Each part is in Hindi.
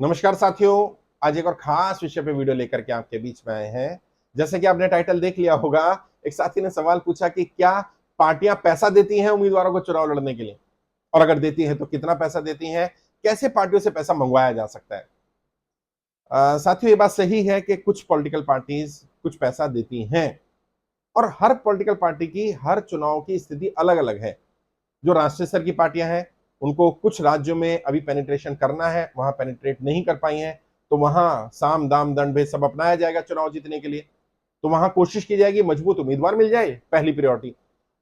नमस्कार साथियों। आज एक और खास विषय पे वीडियो लेकर के आपके बीच में आए हैं। जैसे कि आपने टाइटल देख लिया होगा, एक साथी ने सवाल पूछा कि क्या पार्टियां पैसा देती हैं उम्मीदवारों को चुनाव लड़ने के लिए, और अगर देती हैं तो कितना पैसा देती हैं, कैसे पार्टियों से पैसा मंगवाया जा सकता है। साथियों, ये बात सही है कि कुछ पॉलिटिकल पार्टीज कुछ पैसा देती हैं, और हर पॉलिटिकल पार्टी की हर चुनाव की स्थिति अलग अलग है। जो राष्ट्रीय स्तर की पार्टियां हैं, उनको कुछ राज्यों में अभी पेनिट्रेशन करना है, वहां पेनिट्रेट नहीं कर पाई हैं, तो वहां साम दाम दंड भेद सब अपनाया जाएगा चुनाव जीतने के लिए। तो वहां कोशिश की जाएगी मजबूत उम्मीदवार मिल जाए, पहली प्रायोरिटी।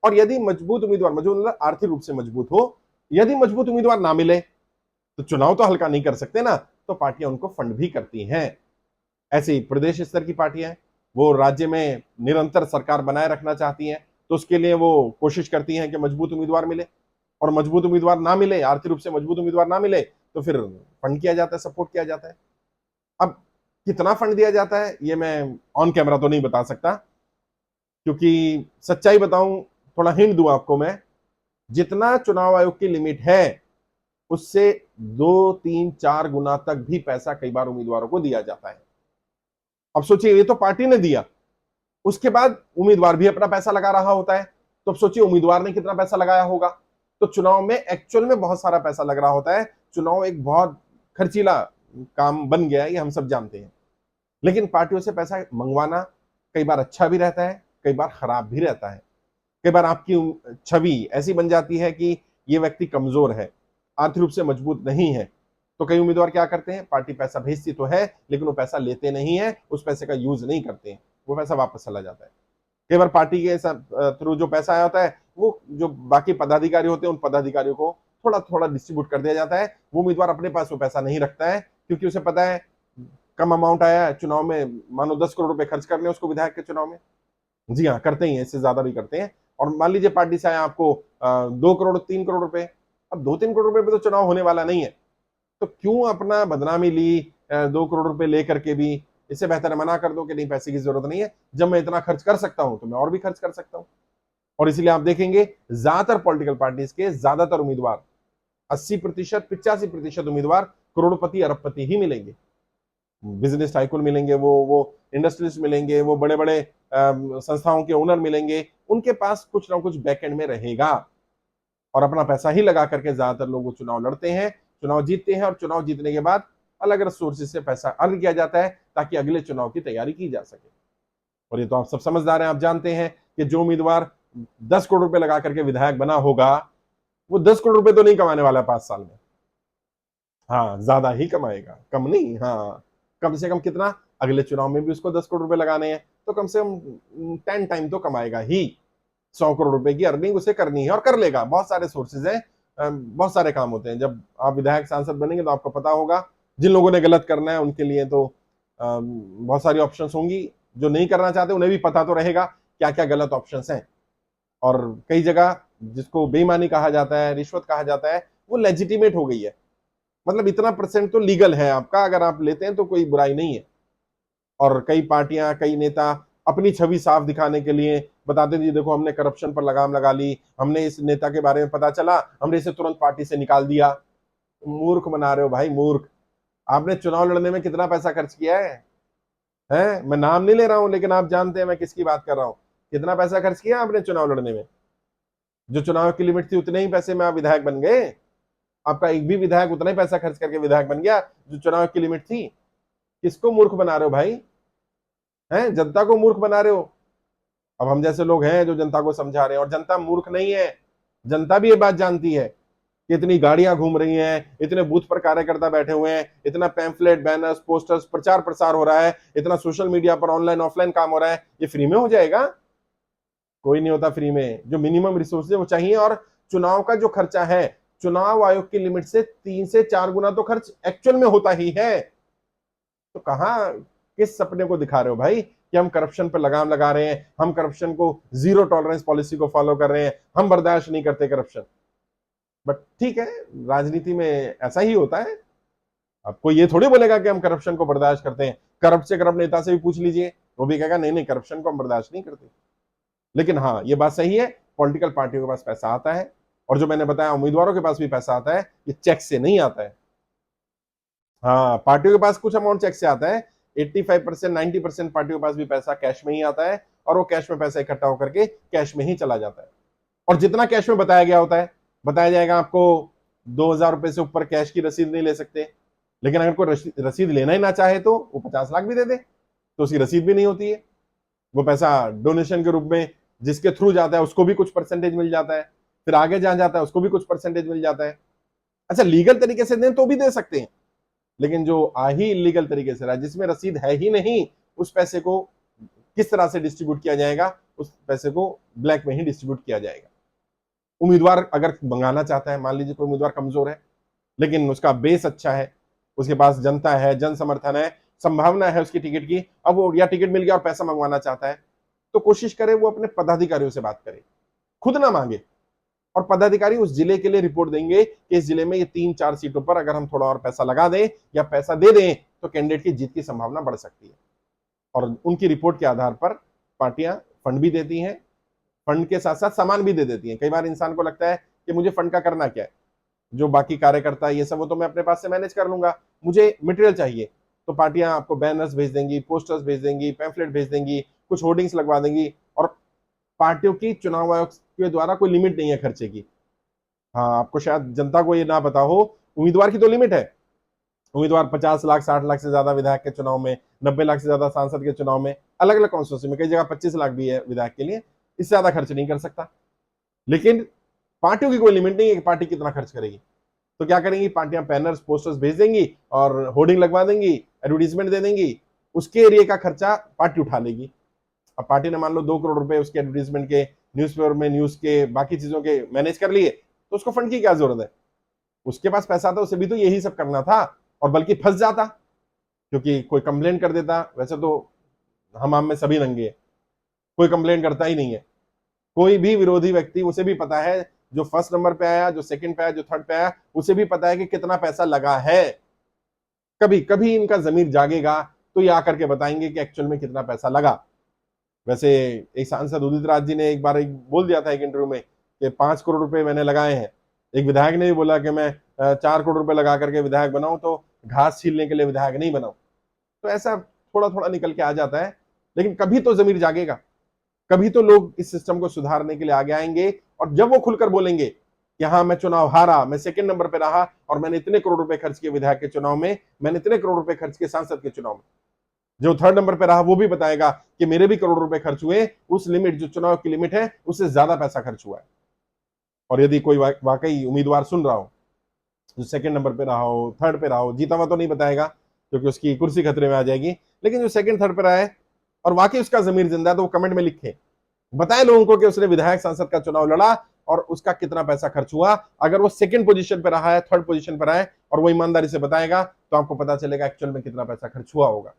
और यदि मजबूत उम्मीदवार, मजबूत मतलब आर्थिक रूप से मजबूत हो, यदि मजबूत उम्मीदवार ना मिले तो चुनाव तो हल्का नहीं कर सकते ना, तो पार्टियां उनको फंड भी करती हैं। ऐसे ही प्रदेश स्तर की पार्टियां, वो राज्य में निरंतर सरकार बनाए रखना चाहती हैं, तो उसके लिए वो कोशिश करती हैं कि मजबूत उम्मीदवार मिले। और मजबूत उम्मीदवार ना मिले, आर्थिक रूप से मजबूत उम्मीदवार ना मिले, तो फिर फंड किया जाता है, सपोर्ट किया जाता है। अब कितना फंड दिया जाता है ये मैं ऑन कैमरा तो नहीं बता सकता, क्योंकि सच्चाई बताऊं, थोड़ा हिंट दूं आपको मैं, जितना चुनाव आयोग की लिमिट है उससे 2 3 4 गुना तक भी पैसा कई बार उम्मीदवारों को दिया जाता है। अब सोचिए, ये तो पार्टी ने दिया, उसके बाद उम्मीदवार भी अपना पैसा लगा रहा होता है, तो अब सोचिए उम्मीदवार ने कितना पैसा लगाया होगा। तो चुनाव में एक्चुअल में बहुत सारा पैसा लग रहा होता है। चुनाव एक बहुत खर्चीला काम बन गया है, ये हम सब जानते हैं। लेकिन पार्टियों से पैसा मंगवाना कई बार अच्छा भी रहता है, कई बार खराब भी रहता है। कई बार आपकी छवि ऐसी बन जाती है कि ये व्यक्ति कमजोर है, आर्थिक रूप से मजबूत नहीं है, तो कई उम्मीदवार क्या करते हैं, पार्टी पैसा भेजती तो है लेकिन वो पैसा लेते नहीं है, उस पैसे का यूज नहीं करते हैं, वो पैसा वापस चला जाता है। कई बार पार्टी के थ्रू जो पैसा आया होता है, वो जो बाकी पदाधिकारी होते हैं उन पदाधिकारियों को थोड़ा थोड़ा डिस्ट्रीब्यूट कर दिया जाता है। वो उम्मीदवार अपने पास वो पैसा नहीं रखता है, क्योंकि उसे पता है कम अमाउंट आया है चुनाव में, मानो 10 करोड़ रुपए खर्च कर ले उसको विधायक के चुनाव में। जी हाँ, करते ही हैं, इससे ज्यादा भी करते हैं। और मान लीजिए पार्टी से आया आपको 2 करोड़ 3 करोड़ रुपए, अब 2 3 करोड़ रुपए पे तो चुनाव होने वाला नहीं है, तो क्यों अपना बदनामी ली 2 करोड़ रुपए लेकर के भी। इससे बेहतर है मना कर दो कि नहीं, पैसे की जरूरत नहीं है, जब मैं इतना खर्च कर सकता हूं तो मैं और भी खर्च कर सकता हूं। और इसीलिए आप देखेंगे ज्यादातर पॉलिटिकल पार्टीज के ज्यादातर उम्मीदवार, 80% 85% उम्मीदवार करोड़पति अरबपति ही मिलेंगे। बिजनेस टाइकून मिलेंगे, वो इंडस्ट्रियलिस्ट मिलेंगे, वो बड़े बड़े संस्थाओं के ओनर मिलेंगे, उनके पास कुछ ना कुछ बैकएंड में रहेगा। और अपना पैसा ही लगा करके ज्यादातर लोग वो चुनाव लड़ते हैं, चुनाव जीतते हैं, और चुनाव जीतने के बाद अलग अलग सोर्सेज से पैसा अर्न किया जाता है ताकि अगले चुनाव की तैयारी की जा सके। और ये तो आप सब समझदार हैं, आप जानते हैं कि जो उम्मीदवार 10 करोड़ रुपए लगा करके विधायक बना होगा, वो 10 करोड़ रुपए तो नहीं कमाने वाला 5 साल में। हाँ, ज्यादा ही कमाएगा, कम नहीं। हाँ, कम से कम कितना, अगले चुनाव में भी उसको 10 करोड़ रुपए लगाने हैं, तो कम से कम 10 टाइम तो कमाएगा ही। 100 करोड़ रुपए की अर्निंग उसे करनी है और कर लेगा। बहुत सारे सोर्सेज हैं, बहुत सारे काम होते हैं। जब आप विधायक सांसद बनेंगे तो आपको पता होगा, जिन लोगों ने गलत करना है उनके लिए तो बहुत सारी ऑप्शंस होंगी, जो नहीं करना चाहते उन्हें भी पता तो रहेगा क्या क्या गलत ऑप्शंस हैं। और कई जगह जिसको बेईमानी कहा जाता है, रिश्वत कहा जाता है, वो लेजिटिमेट हो गई है। मतलब इतना परसेंट तो लीगल है आपका, अगर आप लेते हैं तो कोई बुराई नहीं है। और कई पार्टियां, कई नेता अपनी छवि साफ दिखाने के लिए बताते थे, देखो हमने करप्शन पर लगाम लगा ली, हमने इस नेता के बारे में पता चला, हमने इसे तुरंत पार्टी से निकाल दिया। मूर्ख बना रहे हो भाई, मूर्ख। आपने चुनाव लड़ने में कितना पैसा खर्च किया है? मैं नाम नहीं ले रहा हूं, लेकिन आप जानते हैं मैं किसकी बात कर रहा हूं। कितना पैसा खर्च किया आपने चुनाव लड़ने में? जो चुनाव की लिमिट थी उतने ही पैसे में आप विधायक बन गए। आपका एक भी विधायक उतना ही पैसा खर्च करके विधायक बन गया जो चुनाव की लिमिट थी। किसको मूर्ख बना रहे हो भाई? हैं, जनता को मूर्ख बना रहे हो। अब हम जैसे लोग हैं जो जनता को समझा रहे हैं, और जनता मूर्ख नहीं है। जनता भी ये बात जानती है कि इतनी गाड़ियां घूम रही हैं, इतने बूथ पर कार्यकर्ता बैठे हुए हैं, इतना पैम्फलेट, बैनर्स, पोस्टर्स, प्रचार प्रसार हो रहा है, इतना सोशल मीडिया पर ऑनलाइन ऑफलाइन काम हो रहा है, ये फ्री में हो जाएगा? कोई नहीं होता फ्री में। जो मिनिमम रिसोर्सेज वो चाहिए। और चुनाव का जो खर्चा है, चुनाव आयोग की लिमिट से 3 से 4 गुना तो खर्च एक्चुअल में होता ही है। तो कहां, किस सपने को दिखा रहे हो भाई कि हम करप्शन पर लगाम लगा रहे हैं, हम करप्शन को जीरो टॉलरेंस पॉलिसी को फॉलो कर रहे हैं, हम बर्दाश्त नहीं करते करप्शन। बट ठीक है, राजनीति में ऐसा ही होता है। अब कोई ये थोड़ी बोलेगा कि हम करप्शन को बर्दाश्त करते हैं। करप्ट से करप्ट नेता से भी पूछ लीजिए, वो भी कहेगा नहीं नहीं, करप्शन को हम बर्दाश्त नहीं करते। लेकिन हाँ, ये बात सही है, पॉलिटिकल पार्टियों के पास पैसा आता है, और जो मैंने बताया उम्मीदवारों के पास भी पैसा आता है, ये चेक से नहीं आता है। हाँ, पार्टियों के पास कुछ अमाउंट चेक से आता है। 85% 90% पार्टियों के पास भी पैसा कैश में ही आता है, और वो कैश में पैसा इकट्ठा होकर के कैश में ही चला जाता है। और जितना कैश में बताया गया होता है, बताया जाएगा आपको 2,000 रुपए से ऊपर कैश की रसीद नहीं ले सकते। लेकिन अगर कोई रसीद लेना ही ना चाहे तो वो 50 लाख भी दे दे, तो उसकी रसीद भी नहीं होती है। वो पैसा डोनेशन के रूप में जिसके थ्रू जाता है उसको भी कुछ परसेंटेज मिल जाता है, फिर आगे जहां जाता है उसको भी कुछ परसेंटेज मिल जाता है। अच्छा, लीगल तरीके से दें तो भी दे सकते हैं, लेकिन जो ही इलीगल तरीके से रहा, जिसमें रसीद है ही नहीं, उस पैसे को किस तरह से डिस्ट्रीब्यूट किया जाएगा? उस पैसे को ब्लैक में ही डिस्ट्रीब्यूट किया जाएगा। उम्मीदवार अगर मंगाना चाहता है, मान लीजिए कोई उम्मीदवार कमजोर है लेकिन उसका बेस अच्छा है, उसके पास जनता है, जन समर्थन है, संभावना है उसकी टिकट की, अब वो या टिकट मिल गया और पैसा मंगवाना चाहता है, तो कोशिश करे वो अपने पदाधिकारियों से बात करे, खुद ना मांगे। और पदाधिकारी उस जिले के लिए रिपोर्ट देंगे कि इस जिले में ये 3-4 सीटों पर अगर हम थोड़ा और पैसा लगा दें या पैसा दे दें तो कैंडिडेट की जीत की संभावना बढ़ सकती है। और उनकी रिपोर्ट के आधार पर पार्टियां फंड भी देती हैं, फंड के साथ साथ सामान भी दे देती हैं। कई बार इंसान को लगता है कि मुझे फंड का करना क्या है, जो बाकी कार्यकर्ता है ये सब वो तो मैं अपने पास से मैनेज कर लूंगा, मुझे मटेरियल चाहिए, तो पार्टियां आपको बैनर्स भेज देंगी, पोस्टर्स भेज देंगी, पैम्फलेट भेज देंगी, कुछ होर्डिंग्स लगवा देंगी। और पार्टियों की चुनाव आयोग के द्वारा कोई लिमिट नहीं है खर्चे की। हाँ, आपको शायद जनता को ये ना पता हो, उम्मीदवार की तो लिमिट है। उम्मीदवार 50 लाख 60 लाख से ज्यादा विधायक के चुनाव में, 90 लाख से ज्यादा सांसद के चुनाव में, अलग अलग कॉन्स्टिट्यूंसी में कई जगह 25 लाख भी है विधायक के लिए, इससे ज्यादा खर्च नहीं कर सकता। लेकिन पार्टियों की कोई लिमिट नहीं है कि पार्टी कितना खर्च करेगी। तो क्या करेंगी पार्टियां? बैनर्स पोस्टर्स भेज देंगी और होर्डिंग लगवा देंगी, एडवर्टीजमेंट दे देंगी, उसके एरिया का खर्चा पार्टी उठा लेगी। अब पार्टी ने मान लो 2 करोड़ रुपए उसके एडवर्टीजमेंट के, न्यूज़पेपर में न्यूज के, बाकी चीजों के मैनेज कर लिए, तो उसको फंड की क्या जरूरत है? उसके पास पैसा था, उसे भी तो यही सब करना था, और बल्कि फंस जाता, क्योंकि कोई कंप्लेन कर देता। वैसे तो हम आम में सभी नंगे हैं, कोई कंप्लेन करता ही नहीं है। कोई भी विरोधी व्यक्ति, उसे भी पता है, जो फर्स्ट नंबर पे आया, जो सेकंड पे आया, जो थर्ड पे आया, उसे भी पता है कि कितना पैसा लगा है। कभी कभी इनका जमीर जागेगा तो ये आकर के बताएंगे कि एक्चुअल में कितना पैसा लगा। वैसे एक सांसद उदित राज जी ने एक बार बोल दिया था एक इंटरव्यू में कि 5 करोड़ रुपए मैंने लगाए हैं। एक विधायक ने भी बोला कि मैं 4 करोड़ रुपए लगा करके विधायक बनाऊं, तो घास छीलने के लिए विधायक नहीं बनाऊं। तो ऐसा थोड़ा थोड़ा निकल के आ जाता है, लेकिन कभी तो जमीर जागेगा, कभी तो लोग इस सिस्टम को सुधारने के लिए आगे आएंगे। और जब वो खुलकर बोलेंगे कि हाँ मैं चुनाव हारा, मैं सेकंड नंबर पे रहा, और मैंने इतने करोड़ रुपए खर्च किए विधायक के चुनाव में, मैंने इतने करोड़ रुपए खर्च किए सांसद के चुनाव में, जो थर्ड नंबर पे रहा वो भी बताएगा कि मेरे भी करोड़ रुपए खर्च हुए, उस लिमिट जो चुनाव की लिमिट है उससे ज्यादा पैसा खर्च हुआ है। और यदि कोई वाकई उम्मीदवार सुन रहा हो, जो सेकंड नंबर पे रहा हो, थर्ड पे रहा हो, जीता हुआ तो नहीं बताएगा क्योंकि उसकी कुर्सी खतरे में आ जाएगी, लेकिन जो सेकंड थर्ड पे रहा है और वाकई उसका जमीर जिंदा है, तो वो कमेंट में लिखे, बताए लोगों को कि उसने विधायक सांसद का चुनाव लड़ा और उसका कितना पैसा खर्च हुआ। अगर वो सेकंड पोजीशन पे रहा है, थर्ड पोजीशन पर है, और वो ईमानदारी से बताएगा, तो आपको पता चलेगा एक्चुअल में कितना पैसा खर्च हुआ होगा।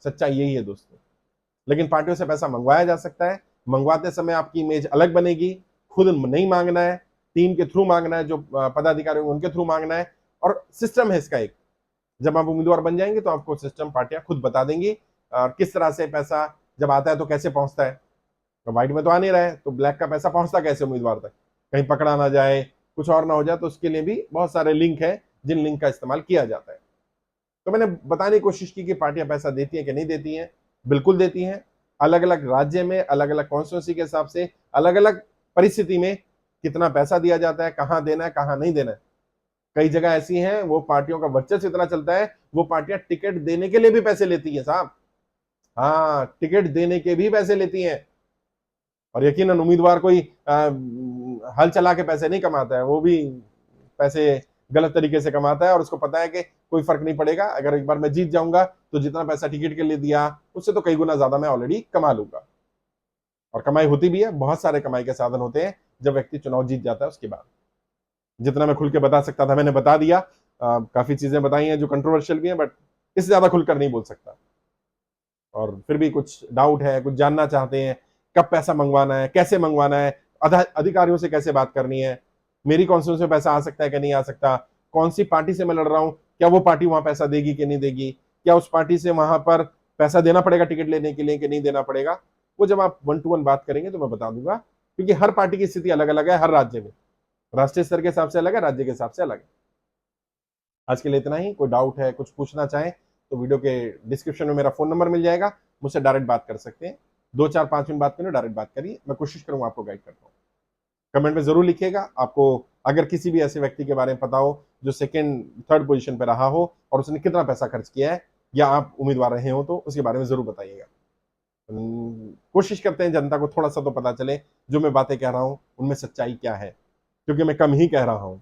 सच्चाई यही है दोस्तों। लेकिन पार्टियों से पैसा मंगवाया जा सकता है, मंगवाते समय आपकी इमेज अलग बनेगी। खुद नहीं मांगना है, टीम के थ्रू मांगना है, जो पदाधिकारी उनके थ्रू मांगना है। और सिस्टम है इसका एक, जब आप उम्मीदवार बन जाएंगे तो आपको सिस्टम पार्टियां खुद बता देंगी किस तरह से पैसा जब आता है तो कैसे पहुंचता है। तो व्हाइट में तो आ नहीं रहा है, तो ब्लैक का पैसा पहुंचता कैसे उम्मीदवार तक, कहीं पकड़ा ना जाए, कुछ और ना हो जाए, तो उसके लिए भी बहुत सारे लिंक है जिन लिंक का इस्तेमाल किया जाता है। तो मैंने बताने की कोशिश की कि पार्टियां पैसा देती हैं कि नहीं देती हैं। बिल्कुल देती हैं। अलग अलग राज्य में, अलग अलग कॉन्स्टिट्यूंसी के हिसाब से, अलग अलग परिस्थिति में कितना पैसा दिया जाता है, कहां देना है, कहां नहीं देना है। कई जगह ऐसी हैं वो पार्टियों का वर्चस्व इतना चलता है, वो पार्टियां टिकट देने के लिए भी पैसे लेती हैं साहब। हाँ, टिकट देने के भी पैसे लेती हैं। और यकीनन उम्मीदवार कोई हल चला के पैसे नहीं कमाता है, वो भी पैसे गलत तरीके से कमाता है, और उसको पता है कि कोई फर्क नहीं पड़ेगा, अगर एक बार मैं जीत जाऊंगा तो जितना पैसा टिकट के लिए दिया उससे तो कई गुना ज्यादा मैं ऑलरेडी कमा लूंगा। और कमाई होती भी है, बहुत सारे कमाई के साधन होते हैं जब व्यक्ति चुनाव जीत जाता है उसके बाद। जितना मैं खुल के बता सकता था मैंने बता दिया। काफी चीजें बताई हैं जो कंट्रोवर्शियल भी हैं, बट इससे ज्यादा खुलकर नहीं बोल सकता। और फिर भी कुछ डाउट है, कुछ जानना चाहते हैं, कब पैसा मंगवाना है, कैसे मंगवाना है, अधिकारियों से कैसे बात करनी है, मेरी कॉन्स्टिट्यूंसी में पैसा आ सकता है कि नहीं आ सकता, कौन सी पार्टी से मैं लड़ रहा हूं, क्या वो पार्टी वहां पैसा देगी कि नहीं देगी, क्या उस पार्टी से वहां पर पैसा देना पड़ेगा टिकट लेने के लिए कि नहीं देना पड़ेगा, वो जब आप 1-to-1 बात करेंगे तो मैं बता दूंगा। क्योंकि हर पार्टी की स्थिति अलग अलग है, हर राज्य में, राष्ट्रीय स्तर के हिसाब से अलग है, राज्य के हिसाब से अलग है। आज के लिए इतना ही। कोई डाउट है, कुछ पूछना चाहें तो वीडियो के डिस्क्रिप्शन में मेरा फोन नंबर मिल जाएगा, मुझसे डायरेक्ट बात कर सकते हैं। 2 4 5 मिनट बात करें, डायरेक्ट बात करिए, मैं कोशिश करूंगा आपको गाइड करता हूँ। कमेंट में जरूर लिखिएगा आपको अगर किसी भी ऐसे व्यक्ति के बारे में पता हो जो सेकंड थर्ड पोजीशन पे रहा हो और उसने कितना पैसा खर्च किया है, या आप उम्मीदवार रहे हो तो उसके बारे में जरूर बताइएगा। कोशिश करते हैं जनता को थोड़ा सा तो पता चले जो मैं बातें कह रहा हूं उनमें सच्चाई क्या है, क्योंकि मैं कम ही कह रहा हूं।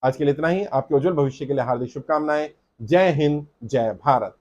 आज के लिए इतना ही। आपके उज्जवल भविष्य के लिए हार्दिक शुभकामनाएं। जय हिंद, जय भारत।